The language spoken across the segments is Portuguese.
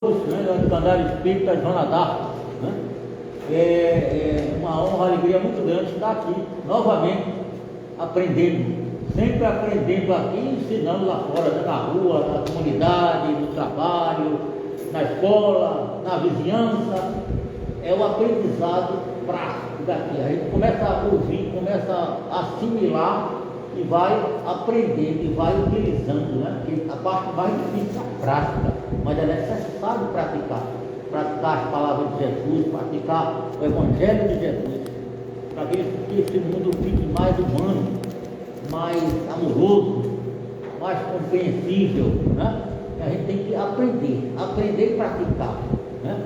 né, do Andar Espírita Joana d'Arc, né? É uma honra, uma alegria muito grande estar aqui novamente aprendendo, sempre aprendendo aqui e ensinando lá fora, né, na rua, na comunidade, no trabalho, na escola, na vizinhança. É o aprendizado prático daqui. A gente começa a ouvir, começa a assimilar e vai aprendendo e vai utilizando, né? Porque a parte mais difícil é a prática, mas é necessário praticar as palavras de Jesus, praticar o Evangelho de Jesus, para que esse mundo fique mais humano, mais amoroso, mais compreensível, né? A gente tem que aprender e praticar, né?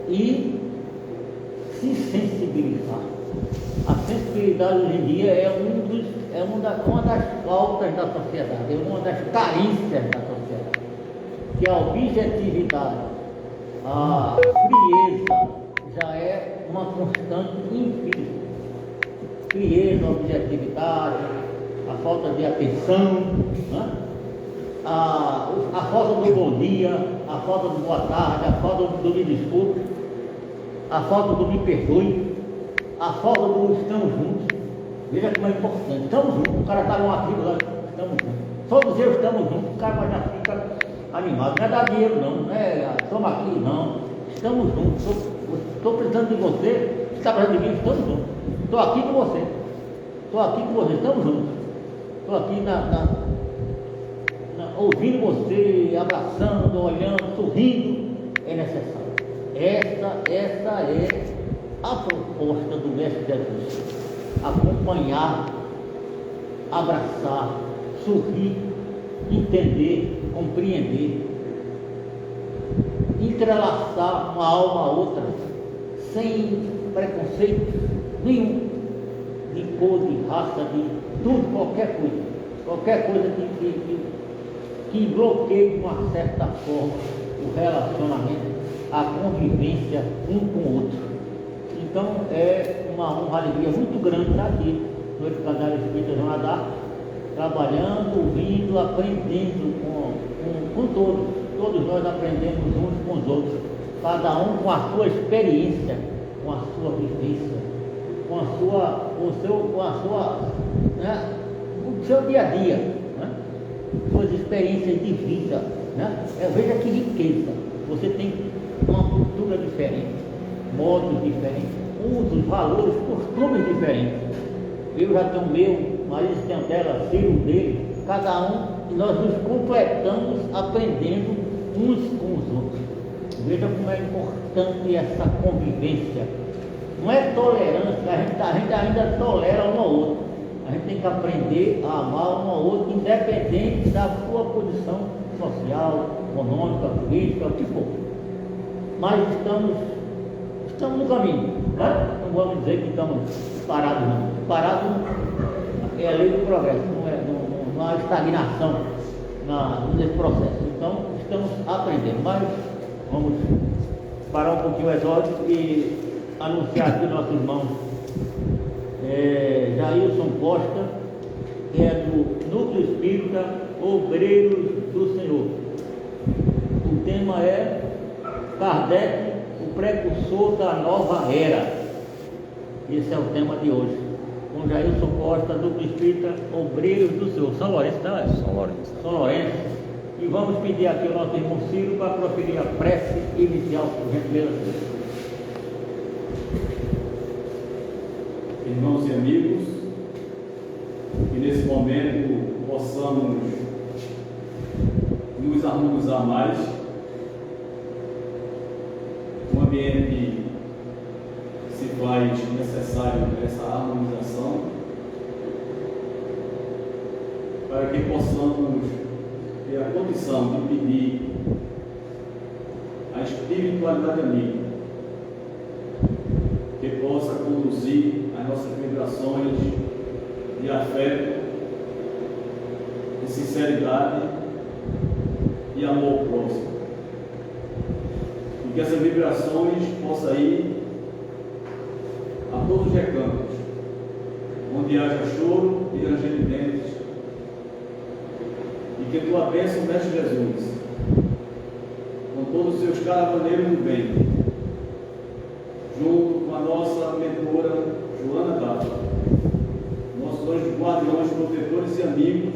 E se sensibilizar. A sensibilidade hoje em dia é uma das faltas da sociedade, é uma das carências da sociedade, que a objetividade, a frieza já é uma constante infeliz. Frieza, objetividade, a falta de atenção, né? A falta do bom dia, a falta do boa tarde, a falta do me desculpe, a falta do me perdoe, a falta do estamos juntos. Veja como é importante, estamos juntos. O cara está numa tribo lá, estamos juntos. Todos eu estamos juntos, o cara já fica animado. Não é dar dinheiro não toma aqui não. Estamos juntos, estou precisando de você, você está precisando de mim, estamos juntos. Estou aqui com você, estamos juntos. Estou aqui ouvindo você, abraçando, olhando, sorrindo. É necessário. Essa é a proposta do Mestre Jesus. Acompanhar, abraçar, sorrir, entender, compreender, entrelaçar uma alma a outra, sem preconceito nenhum, de cor, de raça, de tudo, qualquer coisa que bloqueie de uma certa forma o relacionamento, a convivência um com o outro. Então é uma alegria muito grande estar aqui no Canal Espírita Joana d'Arc, trabalhando, ouvindo, aprendendo com todos nós aprendemos uns com os outros, cada um com a sua experiência, com a sua vivência, o seu dia a dia, né? Suas experiências de vida, né? Veja que riqueza, você tem uma cultura diferente, modos diferentes, usos, valores, costumes diferentes. Eu já tenho o meu, Marisa tem o dela, Ciro dele, cada um, e nós nos completamos aprendendo uns com os outros. Veja como é importante essa convivência. Não é tolerância, a gente ainda tolera um ao outro. A gente tem que aprender a amar um ao outro, independente da sua posição social, econômica, política, o que for. Mas estamos no caminho, né? Não vamos dizer que estamos parados, não. Parado é a lei do progresso, não há estagnação nesse processo. Então, estamos aprendendo, mas vamos parar um pouquinho o episódio e anunciar aqui nossos irmãos Jailson Costa, que é do Núcleo Espírita Obreiros do Senhor. O tema é Kardec, o precursor da nova era. Esse é o tema de hoje, com Jailson Costa, do Espírita Obreiros do Senhor. São Lourenço, não é? São Lourenço. E vamos pedir aqui ao nosso irmão Ciro para proferir a prece inicial, por gentileza. Irmãos e amigos, que nesse momento possamos nos harmonizar mais. Um ambiente se faz necessário essa harmonização para que possamos ter a condição de pedir a espiritualidade amiga que possa conduzir as nossas vibrações de afeto, de sinceridade e amor próximo. E que essas vibrações possam ir a todos os recantos, onde haja choro e ranger de dentes, e que tua bênção, Mestre Jesus, com todos os seus caravaneiros do bem, junto com a nossa mentora Joana Dava, nossos anjos guardiões, protetores e amigos,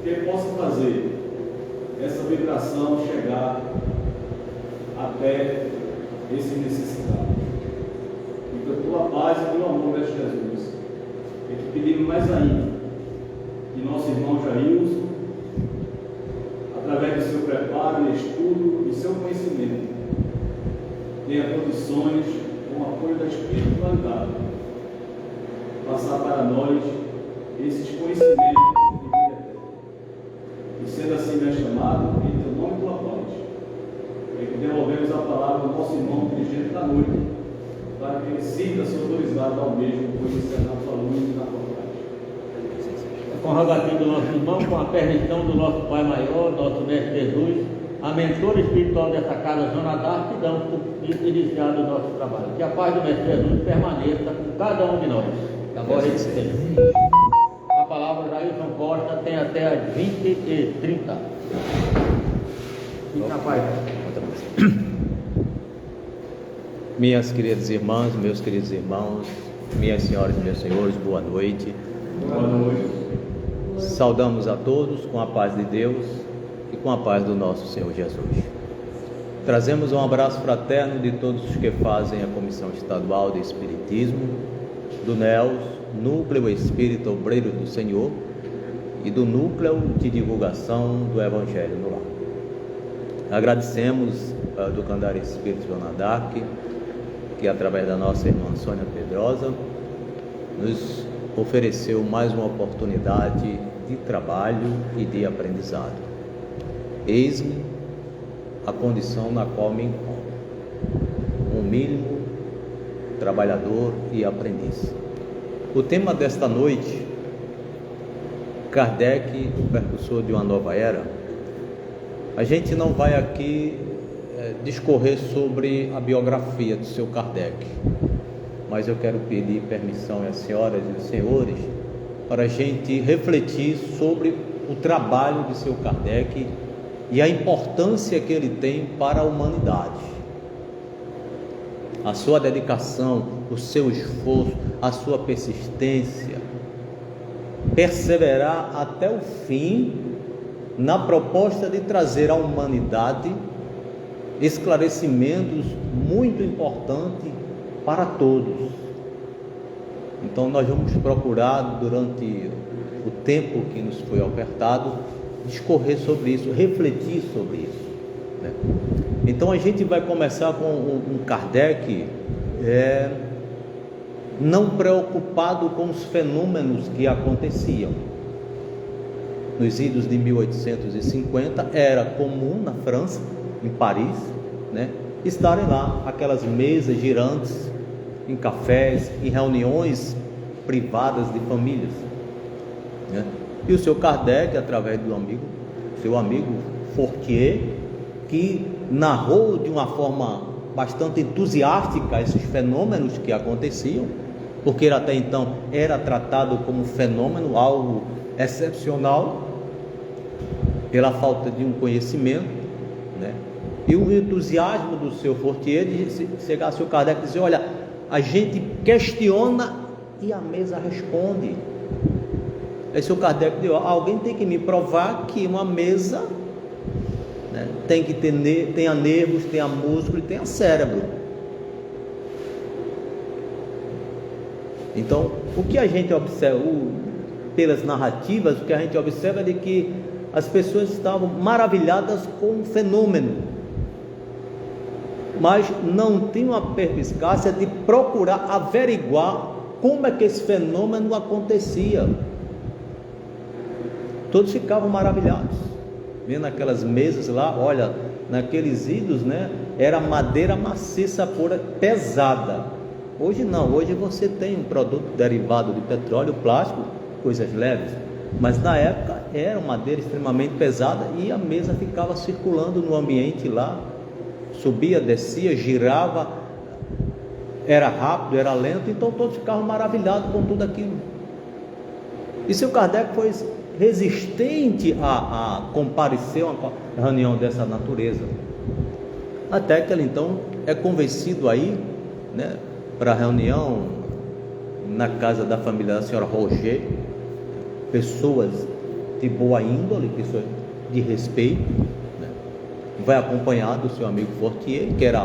que possa fazer essa vibração chegar até esse necessitado. E pela tua paz e pelo amor de Jesus, é que pedimos mais ainda que nosso irmão Jailson, através do seu preparo, estudo e seu conhecimento, tenha condições, com o apoio da espiritualidade, passar para nós esses conhecimentos de vida eterna. E sendo assim, meu chamado, em teu nome e tua paz, é que devolvemos a palavra ao nosso irmão dirigente da noite, para que ele sinta-se autorizado ao mesmo conhecer na tua luz e na tua paz. Com o rogativo do nosso irmão, com a permissão do nosso Pai Maior, nosso Mestre Jesus, a mentora espiritual dessa casa, Joana Dark, que damos por iniciado o nosso trabalho. Que a paz do Mestre Jesus permaneça com cada um de nós. Agora e sempre. A palavra Jailson Costa tem até as 20h30. Fique na paz. Minhas queridas irmãs, meus queridos irmãos, minhas senhoras e meus senhores, boa noite. Boa noite. Saudamos a todos com a paz de Deus e com a paz do nosso Senhor Jesus. Trazemos um abraço fraterno de todos os que fazem a Comissão Estadual de Espiritismo, do NELS, Núcleo Espírita Obreiro do Senhor, e do Núcleo de Divulgação do Evangelho no Lar. Agradecemos a Educandária Espírita Joana Dark, que através da nossa irmã Sônia Pedrosa nos ofereceu mais uma oportunidade de trabalho e de aprendizado. Eis-me a condição na qual me encontro, humilde, trabalhador e aprendiz. O tema desta noite, Kardec, o precursor de uma nova era. A gente não vai aqui discorrer sobre a biografia do seu Kardec, mas eu quero pedir permissão às senhoras e os senhores para a gente refletir sobre o trabalho de seu Kardec e a importância que ele tem para a humanidade. A sua dedicação, o seu esforço, a sua persistência, perseverar até o fim na proposta de trazer à humanidade esclarecimentos muito importantes para todos. Então nós vamos procurar, durante o tempo que nos foi ofertado, discorrer sobre isso, refletir sobre isso, né? Então a gente vai começar com um Kardec não preocupado com os fenômenos que aconteciam. Nos idos de 1850 era comum na França, em Paris, né, estarem lá aquelas mesas girantes em cafés, em reuniões privadas de famílias, né? E o seu Kardec, através do seu amigo Fortier, que narrou de uma forma bastante entusiástica esses fenômenos que aconteciam, porque ele até então era tratado como fenômeno, algo excepcional, pela falta de um conhecimento, né? E o entusiasmo do seu Fortier de chegar ao seu Kardec e dizer: olha, a gente questiona e a mesa responde. Aí seu Kardec disse: alguém tem que me provar que uma mesa, né, tem que tenha nervos, tenha músculo e tenha cérebro. Então, o que a gente observa, pelas narrativas, o que a gente observa é de que as pessoas estavam maravilhadas com o fenômeno, mas não tinham a perspicácia de procurar averiguar como é que esse fenômeno acontecia. Todos ficavam maravilhados, vendo aquelas mesas lá. Olha, naqueles idos, né, era madeira maciça, pura, pesada. Hoje não, hoje você tem um produto derivado de petróleo, plástico, coisas leves, mas na época era madeira extremamente pesada e a mesa ficava circulando no ambiente lá, subia, descia, girava, era rápido, era lento, então todos ficavam maravilhados com tudo aquilo. E seu Kardec foi resistente a comparecer a uma reunião dessa natureza. Até que ele então é convencido aí, né, para a reunião na casa da família da senhora Roger, pessoas de boa índole, pessoas de respeito, né? Vai acompanhado do seu amigo Fortier, que era,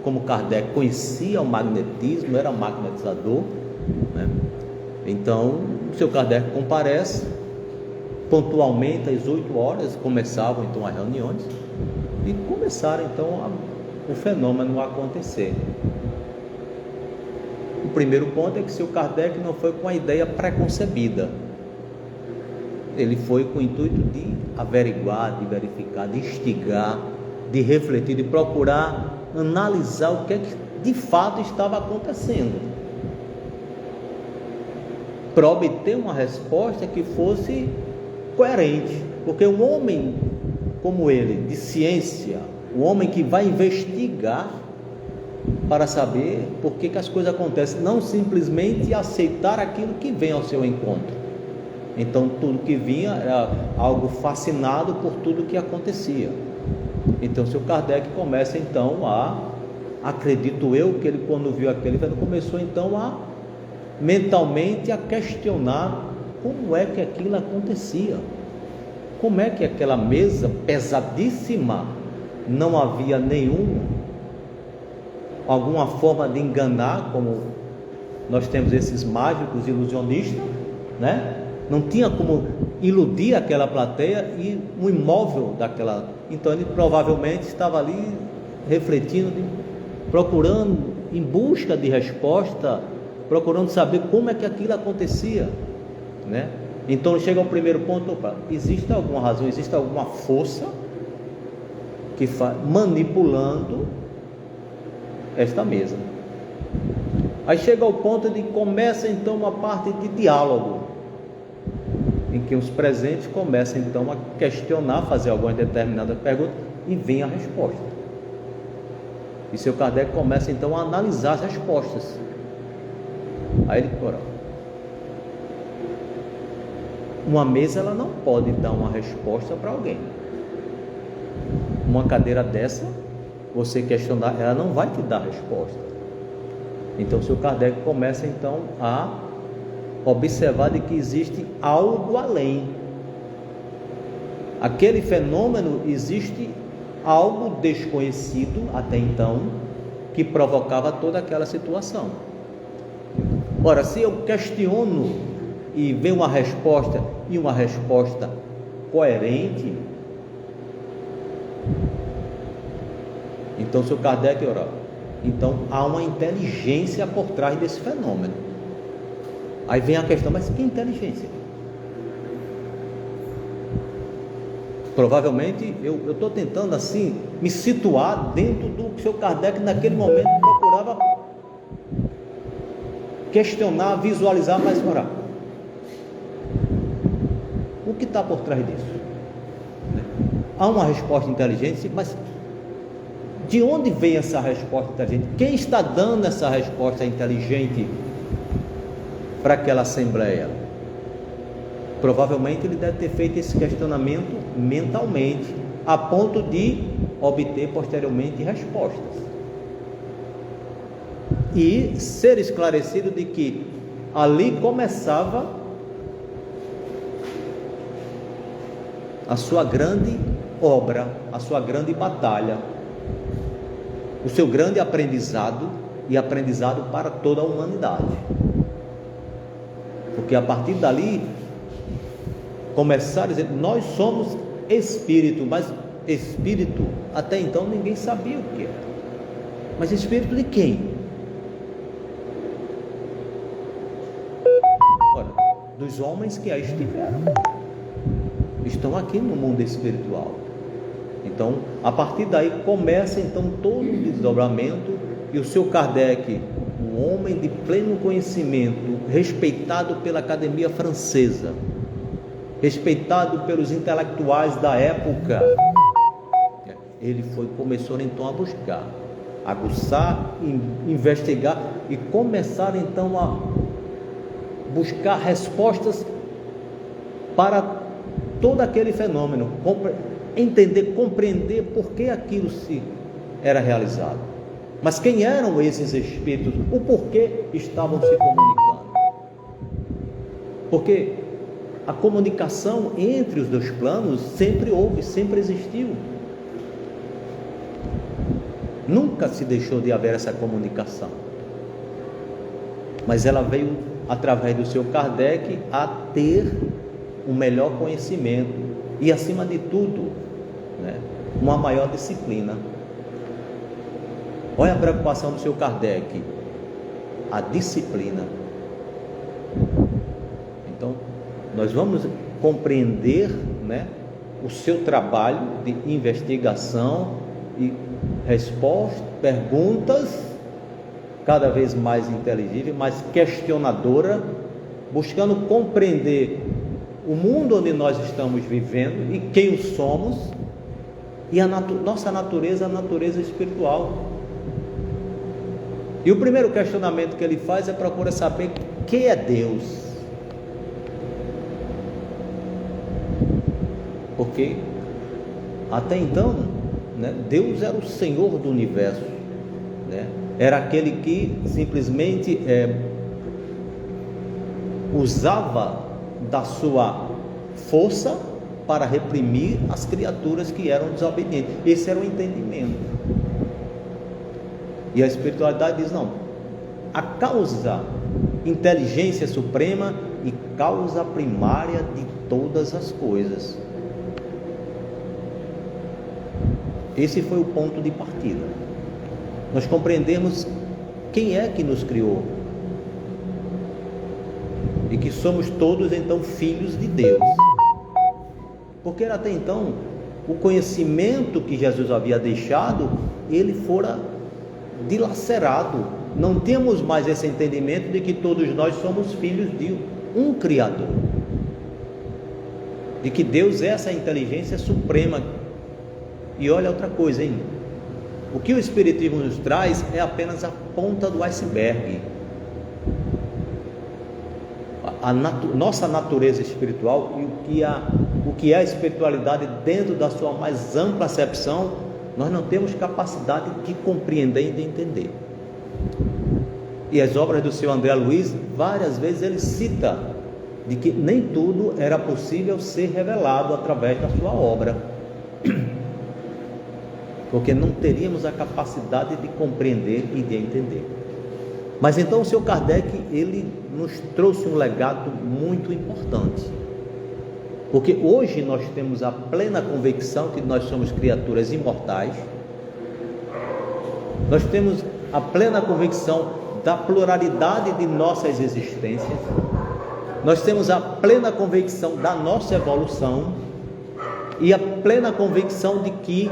como Kardec conhecia o magnetismo, era magnetizador, né? Então, o seu Kardec comparece, pontualmente às 8 horas, começavam então as reuniões, e começaram então o fenômeno a acontecer. O primeiro ponto é que o seu Kardec não foi com a ideia preconcebida, ele foi com o intuito de averiguar, de verificar, de instigar, de refletir, de procurar analisar o que é que de fato estava acontecendo, para obter uma resposta que fosse coerente, porque um homem como ele, de ciência, o homem que vai investigar para saber por que as coisas acontecem, não simplesmente aceitar aquilo que vem ao seu encontro. Então tudo que vinha era algo fascinado por tudo que acontecia. Então seu Kardec começa então acredito eu que ele, quando viu aquele, começou então a mentalmente a questionar como é que aquilo acontecia, como é que aquela mesa pesadíssima não havia alguma forma de enganar, como nós temos esses mágicos ilusionistas, né? Não tinha como iludir aquela plateia e um imóvel daquela. Então ele provavelmente estava ali refletindo, procurando, em busca de resposta, procurando saber como é que aquilo acontecia, né? Então chega ao primeiro ponto: opa, existe alguma razão, existe alguma força que manipulando esta mesa. Aí chega ao ponto de começa então uma parte de diálogo, em que os presentes começam então a questionar, fazer algumas determinadas perguntas, e vem a resposta. E seu Kardec começa então a analisar as respostas. Aí ele fala: uma mesa ela não pode dar uma resposta para alguém. Uma cadeira dessa, você questionar, ela não vai te dar resposta. Então seu Kardec começa então a observar de que existe algo além. Aquele fenômeno, existe algo desconhecido até então que provocava toda aquela situação. Ora, se eu questiono e vem uma resposta, e uma resposta coerente, então seu Kardec, então há uma inteligência por trás desse fenômeno. Aí vem a questão: mas que inteligência? Provavelmente eu estou tentando assim me situar dentro do que o seu Kardec naquele momento procurava questionar, visualizar, mas o que está por trás disso? Há uma resposta inteligente, mas de onde vem essa resposta inteligente? Quem está dando essa resposta inteligente para aquela assembleia? Provavelmente ele deve ter feito esse questionamento mentalmente, a ponto de obter posteriormente respostas e ser esclarecido de que ali começava a sua grande obra, a sua grande batalha, o seu grande aprendizado, e aprendizado para toda a humanidade. Porque a partir dali começaram a dizer: nós somos espírito, mas espírito até então ninguém sabia o que era. Mas espírito de quem? Ora, dos homens que aí estiveram, estão aqui no mundo espiritual. Então, a partir daí começa então todo o desdobramento, e o seu Kardec, um homem de pleno conhecimento, respeitado pela Academia Francesa, respeitado pelos intelectuais da época, ele começou então a buscar, aguçar, investigar, e começar então a buscar respostas para todo aquele fenômeno, entender, compreender por que aquilo era realizado. Mas quem eram esses espíritos? O porquê estavam se comunicando? Porque a comunicação entre os dois planos sempre houve, sempre existiu. Nunca se deixou de haver essa comunicação. Mas ela veio através do seu Kardec a ter um melhor conhecimento e, acima de tudo, né, uma maior disciplina. Olha a preocupação do seu Kardec, a disciplina. Então, nós vamos compreender, né, o seu trabalho de investigação e respostas, perguntas cada vez mais inteligível, mais questionadora, buscando compreender o mundo onde nós estamos vivendo e quem somos, e a nossa natureza, a natureza espiritual. E o primeiro questionamento que ele faz é procurar saber quem é Deus. Porque até então, né, Deus era o Senhor do universo, né? Era aquele que simplesmente usava da sua força para reprimir as criaturas que eram desobedientes. Esse era o entendimento. E a espiritualidade diz: não, a causa, inteligência suprema e causa primária de todas as coisas. Esse foi o ponto de partida. Nós compreendemos quem é que nos criou e que somos todos então filhos de Deus. Porque até então o conhecimento que Jesus havia deixado, ele fora dilacerado. Não temos mais esse entendimento de que todos nós somos filhos de um Criador, de que Deus é essa inteligência suprema. E olha outra coisa, hein? O que o Espiritismo nos traz é apenas a ponta do iceberg. Nossa natureza espiritual e o que é a espiritualidade dentro da sua mais ampla acepção, nós não temos capacidade de compreender e de entender. E as obras do seu André Luiz, várias vezes ele cita de que nem tudo era possível ser revelado através da sua obra, porque não teríamos a capacidade de compreender e de entender. Mas então o seu Kardec, ele nos trouxe um legado muito importante, porque hoje nós temos a plena convicção que nós somos criaturas imortais, nós temos a plena convicção da pluralidade de nossas existências, nós temos a plena convicção da nossa evolução e a plena convicção de que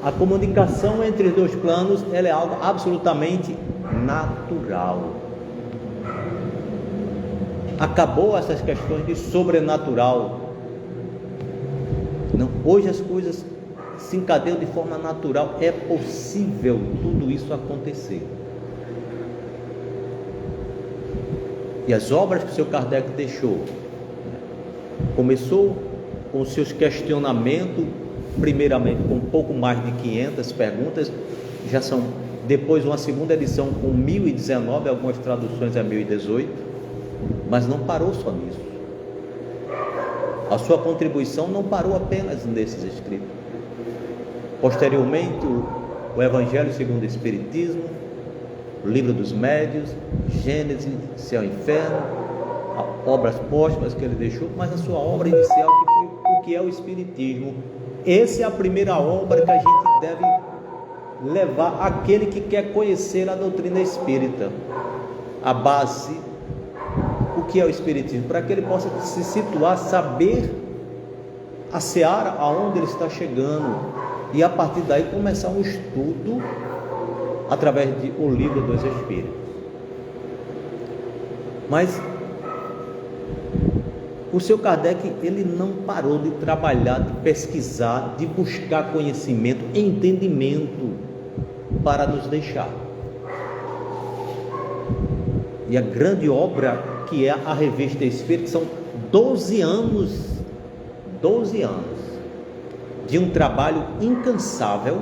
a comunicação entre os dois planos, ela é algo absolutamente natural. Acabou essas questões de sobrenatural. Não, hoje as coisas se encadeiam de forma natural. É possível tudo isso acontecer. E as obras que o seu Kardec deixou, começou com os seus questionamentos, primeiramente com um pouco mais de 500 perguntas, já são depois uma segunda edição com 1019, algumas traduções a 1018, mas não parou só nisso. A sua contribuição não parou apenas nesses escritos. Posteriormente, o Evangelho segundo o Espiritismo, o Livro dos Médiuns, Gênesis, Céu e Inferno, obras póstumas que ele deixou, mas a sua obra inicial, que foi o que é o Espiritismo. Essa é a primeira obra que a gente deve levar àquele que quer conhecer a doutrina espírita, a base, o que é o Espiritismo, para que ele possa se situar, saber a seara aonde ele está chegando, e a partir daí começar um estudo através de O Livro dos Espíritos. Mas o seu Kardec, ele não parou de trabalhar, de pesquisar, de buscar conhecimento, entendimento para nos deixar. E a grande obra que é a Revista Espírita, são 12 anos de um trabalho incansável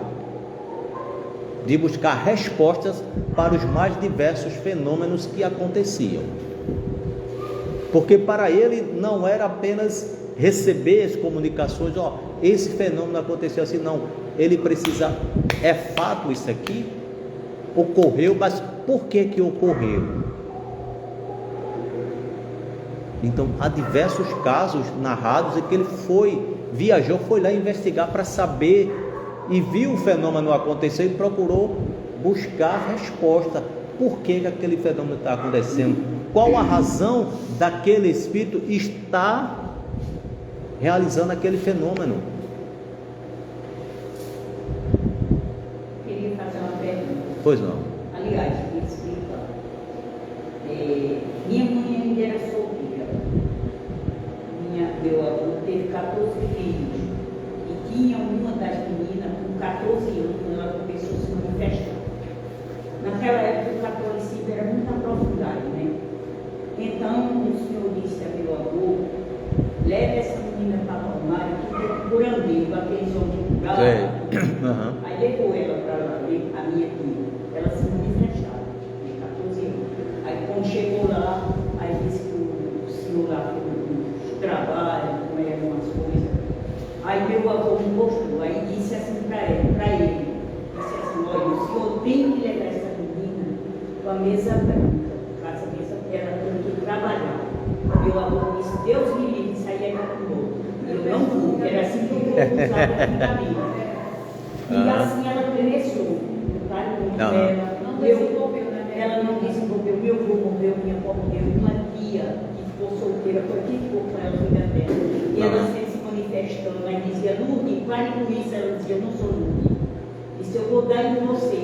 de buscar respostas para os mais diversos fenômenos que aconteciam. Porque para ele não era apenas receber as comunicações, esse fenômeno aconteceu assim, não. Ele precisa, é fato isso aqui? Ocorreu, mas por que ocorreu? Então, há diversos casos narrados em que ele viajou, foi lá investigar para saber, e viu o fenômeno acontecer e procurou buscar resposta. Por que aquele fenômeno está acontecendo? Qual a razão daquele espírito estar realizando aquele fenômeno? Queria fazer uma pergunta. Pois não. Aliás, espiritual. Minha mãe ainda era solteira. Meu avô teve 14 filhos. E tinha uma das meninas, com 14 anos, quando ela começou a se manifestar. Naquela época, o catolicismo era muito aprofundado, né? Então, o senhor disse a meu avô: leve essa menina para o armário, que por amigo, aqueles homens de Uhum. Aí levou ela para lá, a minha tia. Ela se manifestava, de 14 anos. Aí quando chegou lá, aí disse que o senhor lá fez uns trabalhos, como eram umas coisas. Aí meu avô me mostrou, aí disse assim para ele, disse assim: olha, o senhor tem que levar essa menina para a mesa branca, casa mesa, ela tem que trabalhar. Meu avô disse: Deus me livre, isso aí é muito. Eu não vou, era assim que eu usava antigamente. E assim ela cresceu, ela não desenvolveu, meu avô morreu, minha avó morreu, uma tia que ficou solteira, foi quem ficou com ela, foi da dela. E ela sempre se manifestando, aí dizia: Lourdes, pare com isso. Ela dizia: eu não sou Lourdes. Disse: eu vou dar em você,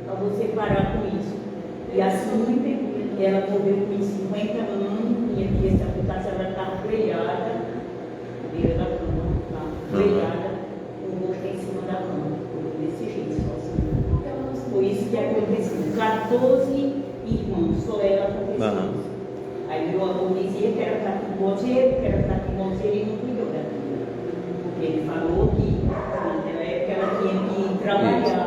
para você parar com isso. E assim, ela morreu com 50 anos, minha tia está por casa, ela estava ajoelhada, beira da cama, ajoelhada, com o rosto em cima da cama, desse jeito, só assim. Foi isso que aconteceu. 14 irmãos, só ela aconteceu. Aí meu avô dizia que era para Timozeiro, e não cuidou da filha. Porque ele falou que naquela época ela tinha que trabalhar.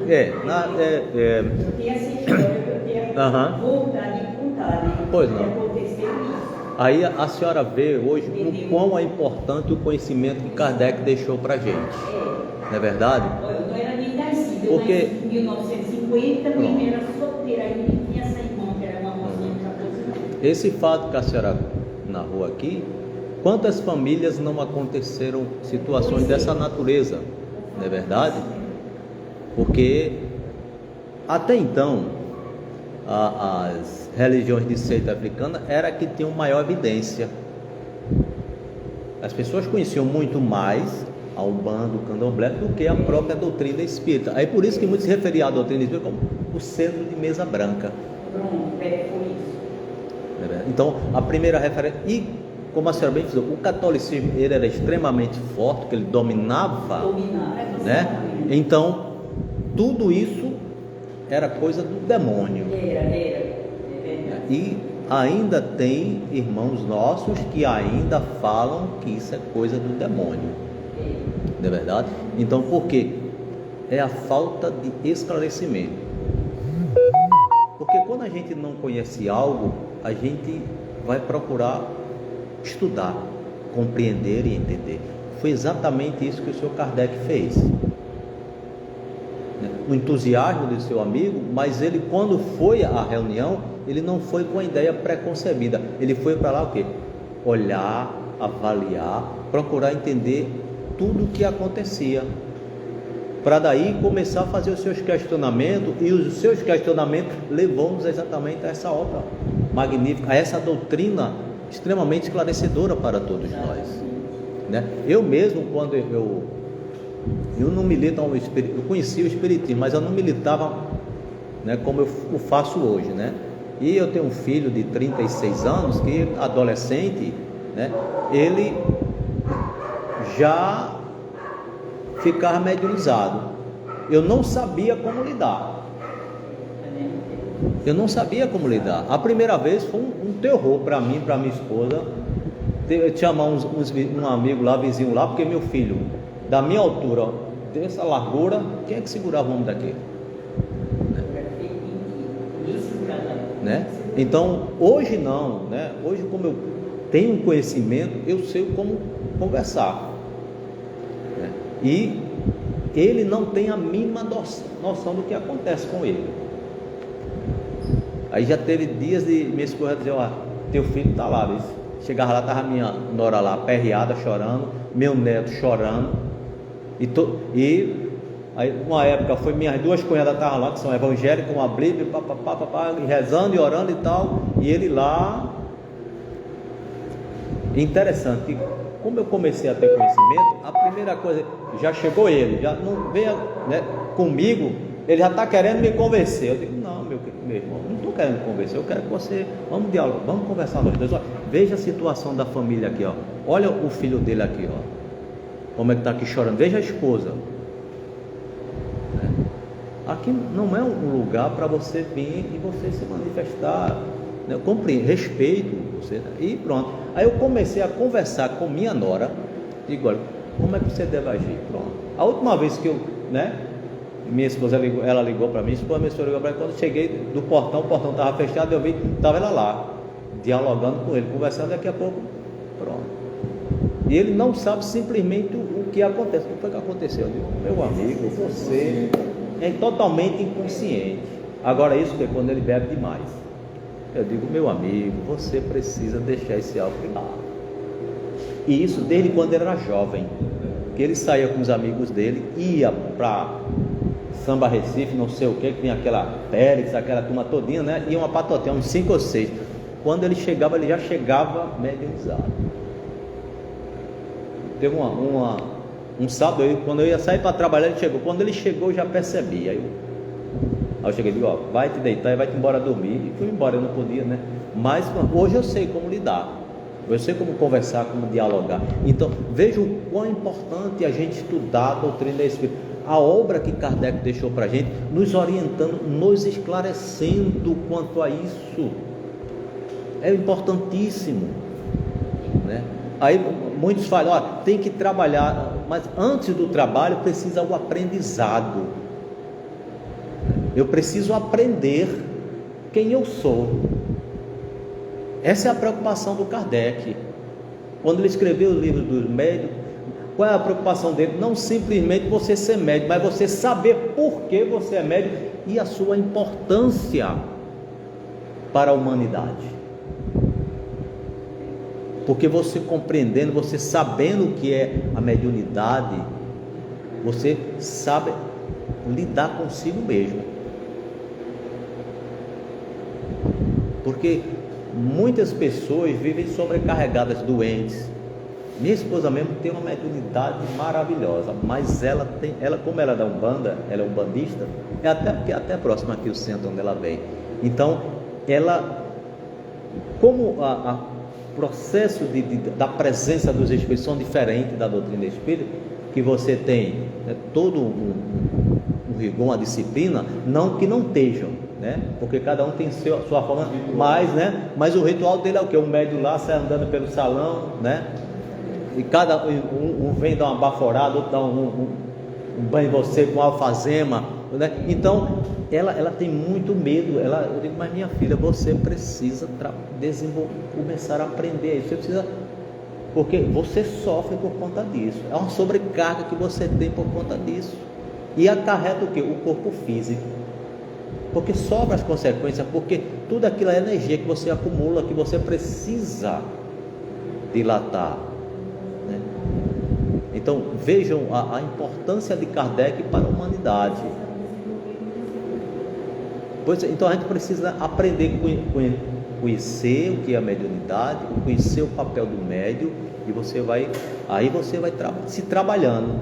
Eu tinha essa história que eu tinha vontade de contar, né? Pois não. Que aconteceu isso. Aí a senhora vê hoje o quão é importante o conhecimento que Kardec deixou para a gente. Não é verdade? Eu não era nem nascida, Porque... eu nasci em 1950, minha era solteira, ainda tinha essa irmã que era uma mocinha de 14 anos. Esse fato que a senhora narrou aqui, quantas famílias não aconteceram situações dessa natureza? Não é verdade? Porque até então as religiões de seita africana era que tinham maior evidência. As pessoas conheciam muito mais a Umbanda, o Candomblé, do que a própria doutrina espírita. Aí por isso que muitos se referiam à doutrina espírita como o centro de mesa branca. Foi isso. Então, a primeira referência, e como a senhora bem disse, o catolicismo ele era extremamente forte, que ele dominava, né? Então, tudo isso era coisa do demônio. E ainda tem irmãos nossos que ainda falam que isso é coisa do demônio. Não é verdade? Então, por quê? É a falta de esclarecimento. Porque quando a gente não conhece algo, a gente vai procurar estudar, compreender e entender. Foi exatamente isso que o Sr. Kardec fez. O entusiasmo do seu amigo, mas ele, quando foi à reunião, ele não foi com a ideia preconcebida. Ele foi para lá o quê? Olhar, avaliar, procurar entender tudo o que acontecia, para daí começar a fazer os seus questionamentos, e os seus questionamentos levou-nos exatamente a essa obra magnífica, a essa doutrina extremamente esclarecedora para todos nós, né? Eu mesmo, quando eu não milito ao espiritismo, eu conhecia o espiritismo, mas eu não militava, né, como eu faço hoje, né? E eu tenho um filho de 36 anos, que adolescente, né, ele já ficava mediunizado. Eu não sabia como lidar. A primeira vez foi um terror para mim, para minha esposa. Chamar um amigo lá, vizinho lá, porque meu filho, da minha altura, dessa largura, quem é que segurava o homem daquele? né? Então, hoje não, né? Hoje, como eu tenho um conhecimento, eu sei como conversar, né? E ele não tem a mínima noção do que acontece com ele. Aí já teve dias de minha esposa dizer: ó, teu filho está lá, viu? Chegava lá, estava minha nora lá, aperreada, chorando, meu neto chorando, e aí uma época foi minhas duas cunhadas estavam lá, que são evangélicas, com a Bíblia, rezando e orando e tal, e ele lá. Interessante, como eu comecei a ter conhecimento, a primeira coisa, já chegou ele, já não veio, né, comigo, ele já está querendo me convencer. Eu digo: não, meu irmão, não estou querendo convencer, eu quero que você, vamos dialogar, vamos conversar nós dois. Olha, veja a situação da família aqui, ó. Olha o filho dele aqui, ó, como é que está aqui chorando, veja a esposa. Aqui não é um lugar para você vir e você se manifestar, né? Compreendo, respeito você, né? E pronto. Aí eu comecei a conversar com minha nora, digo: olha, como é que você deve agir? Pronto. A última vez que eu, né, minha esposa ligou, ela ligou para mim, minha esposa ligou para mim, quando eu cheguei do portão, o portão estava fechado, eu vi, estava ela lá, dialogando com ele, conversando, daqui a pouco, pronto. E ele não sabe simplesmente o que acontece. O que foi que aconteceu? Eu digo: meu amigo, você é totalmente inconsciente. Agora, isso é quando ele bebe demais. Eu digo: meu amigo, você precisa deixar esse álcool lá. E isso desde quando ele era jovem, que ele saía com os amigos dele, ia para Samba Recife, não sei o que tinha aquela Pérez, aquela turma todinha, né? Ia uma patotinha, uns 5 ou 6. Quando ele chegava, ele já chegava medianizado. Teve um sábado, quando eu ia sair para trabalhar, ele chegou. Quando ele chegou, eu já percebi. Aí eu cheguei e digo: ó, vai te deitar e vai te embora dormir. E fui embora, eu não podia, né? Mas hoje eu sei como lidar, eu sei como conversar, como dialogar. Então, veja o quão importante a gente estudar a doutrina espírita. A obra que Kardec deixou para a gente, nos orientando, nos esclarecendo quanto a isso. É importantíssimo, né? Aí muitos falam: ó, tem que trabalhar, mas antes do trabalho precisa o aprendizado. Eu preciso aprender quem eu sou. Essa é a preocupação do Kardec. Quando ele escreveu o livro dos médios, qual é a preocupação dele? Não simplesmente você ser médico, mas você saber por que você é médico e a sua importância para a humanidade. Porque você compreendendo, você sabendo o que é a mediunidade, você sabe lidar consigo mesmo. Porque muitas pessoas vivem sobrecarregadas, doentes. Minha esposa mesmo tem uma mediunidade maravilhosa, mas ela como ela é da Umbanda, ela é umbandista, até próxima aqui o centro onde ela vem. Então, ela, como a processo da presença dos espíritos são diferentes da doutrina espírita, que você tem, né, todo um rigor, uma disciplina, não que não estejam, né? Porque cada um tem sua forma, mas o ritual dele é o que? O médium lá sai andando pelo salão, né? E cada um vem dar uma baforada, outro dá um banho em você com alfazema, né? Então ela tem muito medo. Eu digo: mas minha filha, você precisa começar a aprender isso. Você precisa, porque você sofre por conta disso. É uma sobrecarga que você tem por conta disso. E acarreta o que? O corpo físico. Porque sobra as consequências, porque tudo aquilo é energia que você acumula, que você precisa dilatar, né? Então vejam a importância de Kardec para a humanidade. Então a gente precisa aprender a conhecer o que é a mediunidade, conhecer o papel do médium, e você vai se trabalhando,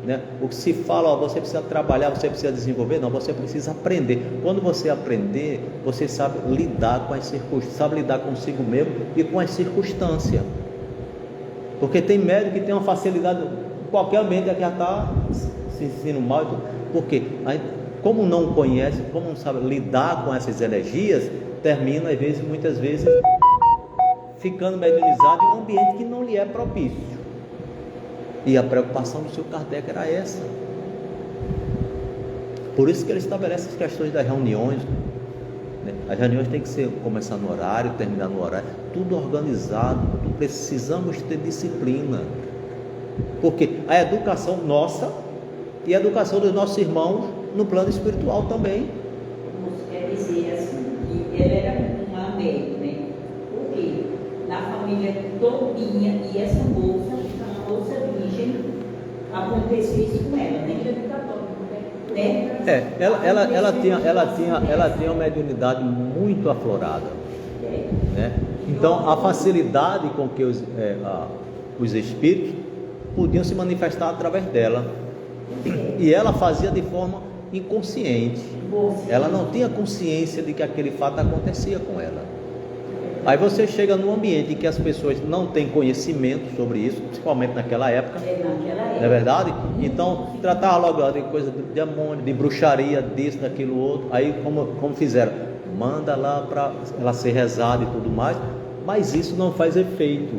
né? O que se fala: ó, você precisa trabalhar, você precisa desenvolver, não, você precisa aprender. Quando você aprender, você sabe lidar com as circunstâncias, sabe lidar consigo mesmo e com as circunstâncias. Porque tem médico que tem uma facilidade, em qualquer ambiente que já está se sentindo mal, porque como não conhece, como não sabe lidar com essas energias, termina muitas vezes ficando mediunizado em um ambiente que não lhe é propício. E a preocupação do seu Kardec era essa. Por isso que ele estabelece as questões das reuniões, As reuniões têm que começar no horário, terminar no horário, tudo organizado. Precisamos ter disciplina, porque a educação nossa e a educação dos nossos irmãos no plano espiritual também. Isso quer dizer assim, que ela era uma médica, né? Porque na família todinha, e essa moça virgem, aconteceu isso com ela, né? Ela tinha uma mediunidade muito aflorada, né? Então a facilidade com que os espíritos podiam se manifestar através dela, e ela fazia de forma inconsciente. Ela não tinha consciência de que aquele fato acontecia com ela. Aí você chega num ambiente em que as pessoas não têm conhecimento sobre isso, principalmente naquela época, não é verdade? Então tratava logo de coisa de demônio, de bruxaria, disso, daquilo outro. Aí como fizeram? Manda lá para ela ser rezada e tudo mais, mas isso não faz efeito.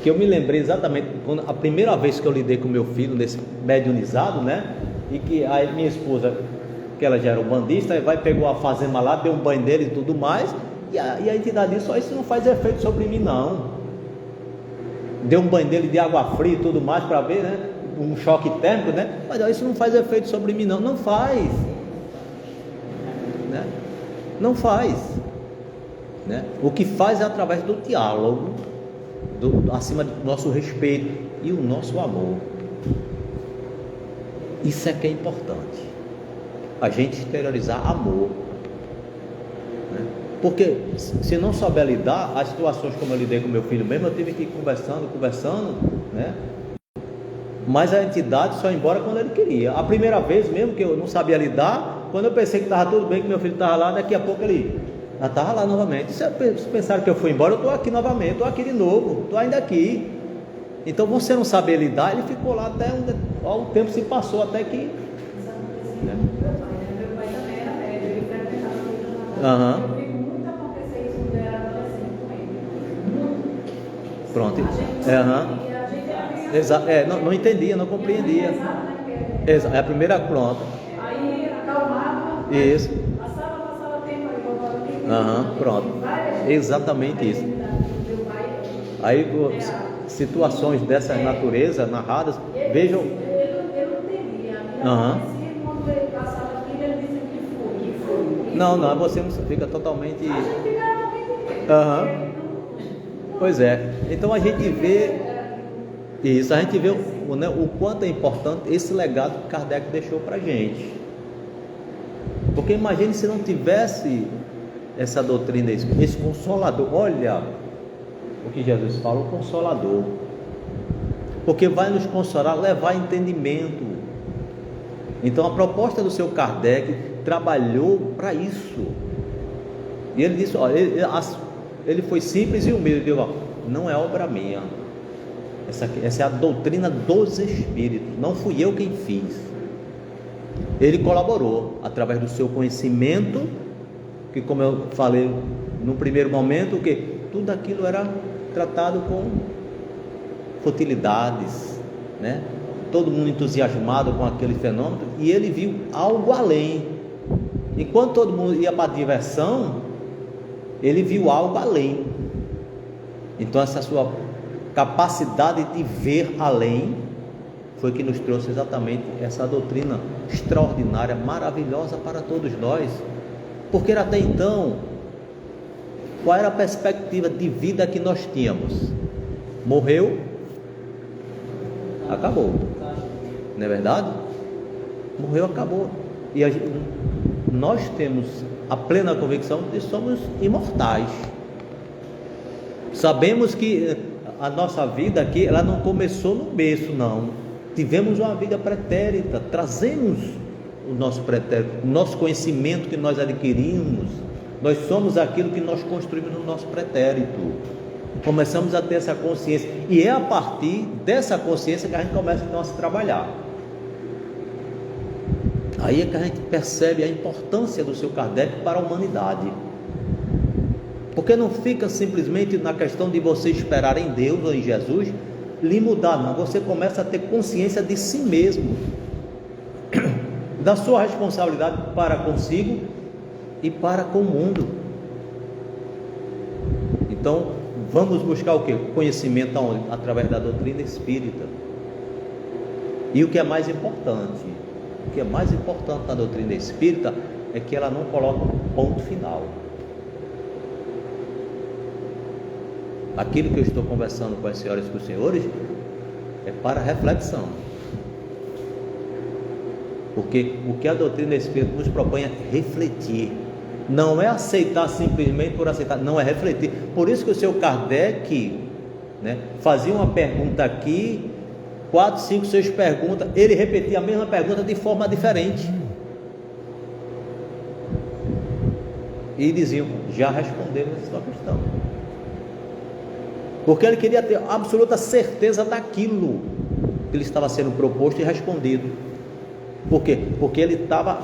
Que eu me lembrei exatamente quando a primeira vez que eu lidei com meu filho nesse mediunizado, né? E que a minha esposa, que ela já era bandista, aí pegou a fazenda lá, deu um banho dele e tudo mais. E a entidade disse: isso não faz efeito sobre mim, não. Deu um banho dele de água fria e tudo mais para ver, né? Um choque térmico, né? Mas isso não faz efeito sobre mim, não. Não faz, né? Não faz, né? O que faz é através do diálogo, acima do nosso respeito e o nosso amor. Isso é que é importante, a gente exteriorizar amor. Porque se não souber lidar, as situações como eu lidei com meu filho mesmo, eu tive que ir conversando, né? Mas a entidade só ia embora quando ele queria. A primeira vez mesmo que eu não sabia lidar, quando eu pensei que estava tudo bem, que meu filho estava lá, daqui a pouco ele já estava lá novamente. Se pensaram que eu fui embora, eu estou aqui novamente, estou aqui de novo, estou ainda aqui. Então você não saber lidar, ele ficou lá até o tempo se passou, até que... Né? Meu pai também era médico, ele frequentava muito. Eu vi muito acontecer isso quando eu era adolescente com ele. Muito. Pronto. A gente Não entendia, não compreendia. É a primeira pronta. Aí acalmava. Isso. Passava tempo aí, voltava. Pronto. Exatamente isso. Aí situações dessa natureza narradas, vejam. Eu não entendia. Quando ele passava aqui, ele dizia que foi. Não, você não fica totalmente. A gente ficava Pois é. Então a gente vê isso, a gente vê o quanto é importante esse legado que Kardec deixou para a gente. Porque imagine se não tivesse essa doutrina, esse consolador. Olha o que Jesus fala, o consolador. Porque vai nos consolar, levar entendimento. Então a proposta do seu Kardec trabalhou para isso. E ele disse, olha, ele foi simples e humilde. Ele disse, não é obra minha. Essa é a doutrina dos Espíritos. Não fui eu quem fiz. Ele colaborou através do seu conhecimento, que, como eu falei no primeiro momento, que tudo aquilo era tratado com futilidades, né? Todo mundo entusiasmado com aquele fenômeno, e ele viu algo além. Enquanto todo mundo ia para a diversão, ele viu algo além. Então essa sua capacidade de ver além foi que nos trouxe exatamente essa doutrina extraordinária, maravilhosa para todos nós. Porque até então, qual era a perspectiva de vida que nós tínhamos? Morreu, acabou, não é verdade? Morreu, acabou. E nós temos a plena convicção de que somos imortais. Sabemos que a nossa vida aqui, ela não começou no berço, não. Tivemos uma vida pretérita, trazemos o nosso pretérito, o nosso conhecimento que nós adquirimos. Nós somos aquilo que nós construímos no nosso pretérito. Começamos a ter essa consciência, e é a partir dessa consciência que a gente começa então a se trabalhar. Aí é que a gente percebe a importância do seu Kardec para a humanidade. Porque não fica simplesmente na questão de você esperar em Deus ou em Jesus lhe mudar, não. Você começa a ter consciência de si mesmo, da sua responsabilidade para consigo e para com o mundo. Então, vamos buscar o quê? Conhecimento aonde? Através da doutrina espírita. E o que é mais importante? O que é mais importante na doutrina espírita é que ela não coloca um ponto final. Aquilo que eu estou conversando com as senhoras e com os senhores é para reflexão. Porque o que a doutrina espírita nos propõe é refletir. Não é aceitar simplesmente por aceitar, não, é refletir. Por isso que o seu Kardec, né, fazia uma pergunta aqui, 4, 5, 6 perguntas, ele repetia a mesma pergunta de forma diferente. E diziam, já responderam essa sua questão. Porque ele queria ter absoluta certeza daquilo que lhe estava sendo proposto e respondido. Por quê? Porque ele estava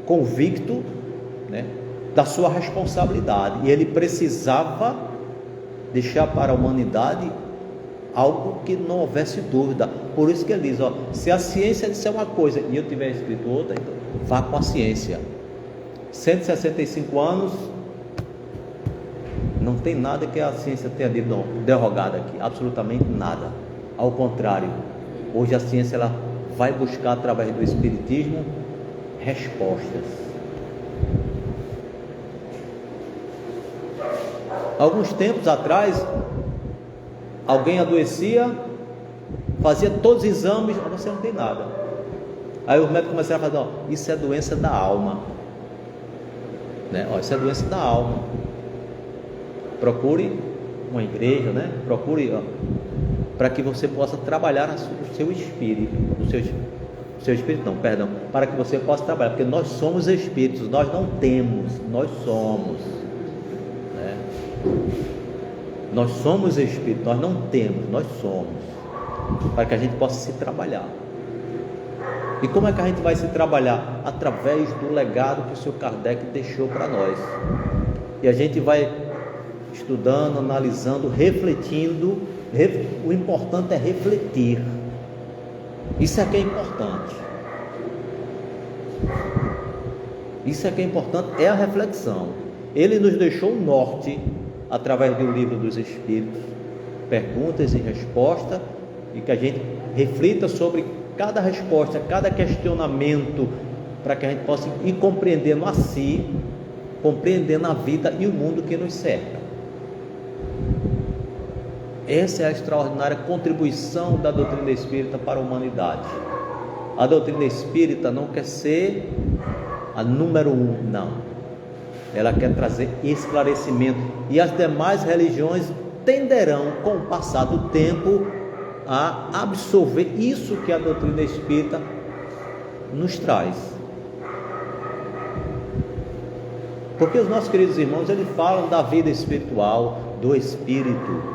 convicto, né, da sua responsabilidade, e ele precisava deixar para a humanidade algo que não houvesse dúvida. Por isso que ele diz, se a ciência disser uma coisa e eu tiver escrito outra, então vá com a ciência. 165 anos, não tem nada que a ciência tenha derrogado aqui, absolutamente nada. Ao contrário, hoje a ciência ela vai buscar através do espiritismo respostas. Alguns tempos atrás, alguém adoecia, fazia todos os exames, mas você não tem nada. Aí os médicos começaram a falar, isso é doença da alma, né? Isso é doença da alma. Procure uma igreja, né? Procure para que você possa trabalhar o seu espírito, seu espírito não, perdão, para que você possa trabalhar, porque nós somos espíritos, nós não temos, nós somos, né? Nós somos espíritos, nós não temos, nós somos, para que a gente possa se trabalhar. E como é que a gente vai se trabalhar? Através do legado que o seu Kardec deixou para nós. E a gente vai estudando, analisando, refletindo. O importante é refletir. Isso é que é importante. Isso é que é importante, é a reflexão. Ele nos deixou o norte através do Livro dos Espíritos, perguntas e respostas, e que a gente reflita sobre cada resposta, cada questionamento, para que a gente possa ir compreendendo a si, compreendendo a vida e o mundo que nos cerca. Essa é a extraordinária contribuição da doutrina espírita para a humanidade. A doutrina espírita não quer ser a número 1, não. Ela quer trazer esclarecimento, e as demais religiões tenderão, com o passar do tempo, a absorver isso que a doutrina espírita nos traz. Porque os nossos queridos irmãos, eles falam da vida espiritual, do espírito,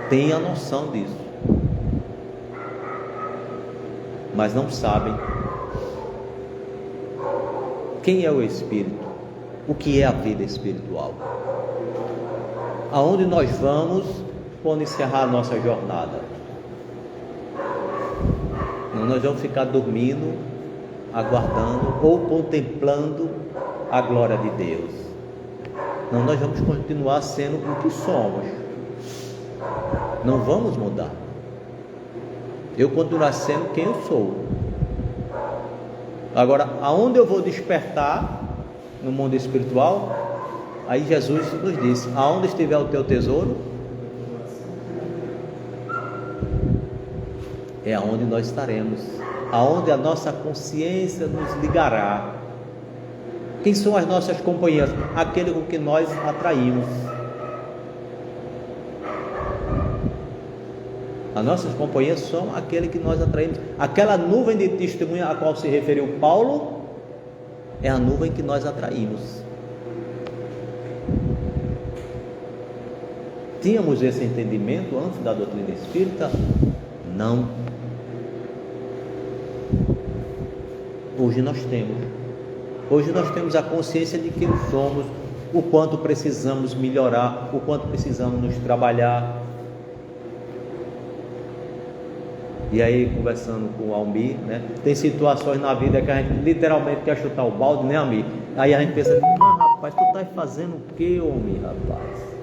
têm a noção disso, mas não sabem quem é o espírito, o que é a vida espiritual, aonde nós vamos quando encerrar a nossa jornada. Não, nós vamos ficar dormindo, aguardando ou contemplando a glória de Deus. Não, nós vamos continuar sendo o que somos. Não vamos mudar. Eu continuar sendo quem eu sou. Agora, aonde eu vou despertar no mundo espiritual? Aí Jesus nos disse: aonde estiver o teu tesouro, é aonde nós estaremos, aonde a nossa consciência nos ligará. Quem são as nossas companhias? Aquele com que nós atraímos. As nossas companhias são aquele que nós atraímos. Aquela nuvem de testemunha a qual se referiu Paulo é a nuvem que nós atraímos. Tínhamos esse entendimento antes da doutrina espírita? Não. Hoje nós temos. Hoje nós temos a consciência de quem somos, o quanto precisamos melhorar, o quanto precisamos nos trabalhar. E aí, conversando com o Almir, né? Tem situações na vida que a gente literalmente quer chutar o balde, né, Almir? Aí a gente pensa, rapaz, tu tá fazendo o que, homem, rapaz?